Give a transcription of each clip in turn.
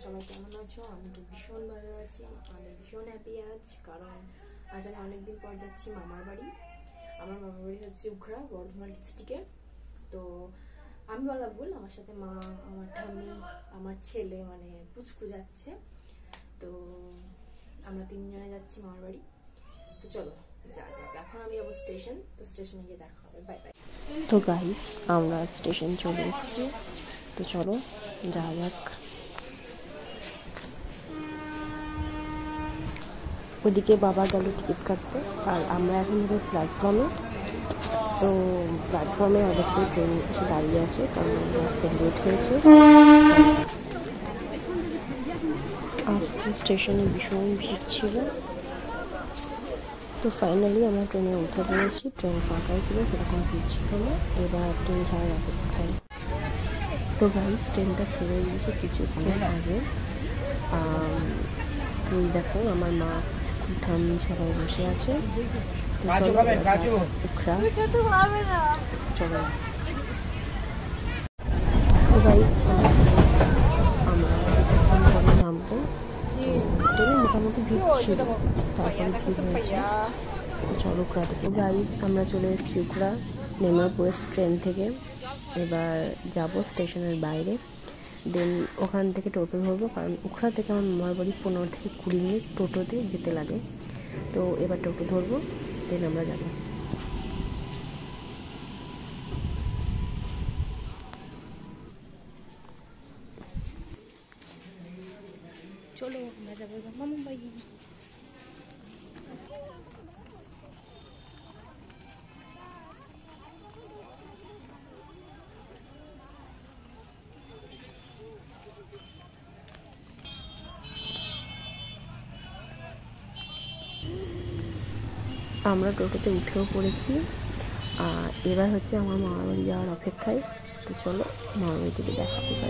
সবাই কেমন আছো? আমি তো ভীষণ ভালো আছি। আমি ভীষণ হ্যাপি আজ, কারণ আজ আমি অনেকদিন পর যাচ্ছি মামার বাড়ি। আমার মামার বাড়ি হচ্ছে উখড়া, বর্ধমান ডিস্ট্রিক্টে। তো আমি বলা ভুল, আমার সাথে মা, আমার ঠাম্মি, আমার ছেলে মানে পুচকু যাচ্ছে। তো আমরা তিনজনে যাচ্ছি মামার বাড়ি। তো চলো যা যাক, এখন আমি যাবো স্টেশন। তো স্টেশনে গিয়ে দেখা হবে। Bye bye. তো গাইস, আমরা স্টেশন চলে এসেছি। তো চলো যাওয়া যাক। ওদিকে বাবা গেল টিকিট কাটতে, আর আমরা এখন যাবো প্ল্যাটফর্মে। তো প্ল্যাটফর্মে অনেকটাই ট্রেন এসে দাঁড়িয়ে আছে, কারণ রাস্তায় লেট হয়েছে। আজকে স্টেশনে ভীষণ ভিড় ছিল। তো ফাইনালি আমরা ট্রেনে উঠে পড়েছি। ট্রেন ফাঁকাই ছিল, সেরকম ভিড় ছিল না। এবার ট্রেন ছাড়ার অপেক্ষায়। তো গাইস, ট্রেনটা ছেড়ে দিয়েছে কিছুক্ষণ আগে। তো দেখো, আমার মা, ঠাম্মি সবাই বসে আছে। চলো গাইস, আমরা কিছুক্ষণ পরে নামবো। ট্রেনে মোটামুটি ভিড় ছিল, তারপরে ভিড় হয়েছে। তো চলো উখড়া থেকে। গাইস, আমরা চলে এসেছি উখড়া, নেমে পড়েছি ট্রেন থেকে। এবার যাব স্টেশনের বাইরে, দেন ওখান থেকে টোটো ধরবো, কারণ উখড়া থেকে আমার মামার বাড়ি 15 থেকে 20 মিনিট টোটোতে যেতে লাগে। তো এবার টোটো ধরবো, দেন আমরা যাব। চলো আমরা যাবো এবার মামার বাড়ি। আমরা টোটোতে উঠেও পড়েছি। এবার হচ্ছে আমার মামার বাড়ি যাওয়ার অপেক্ষায়। তো চলো মামার বাড়ি থেকে দেখা হবে।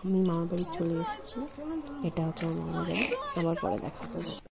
আমি মামার বাড়ি চলে এসেছি। এটা হচ্ছে আমার মামার বাড়ি। আবার পরে দেখা হবে।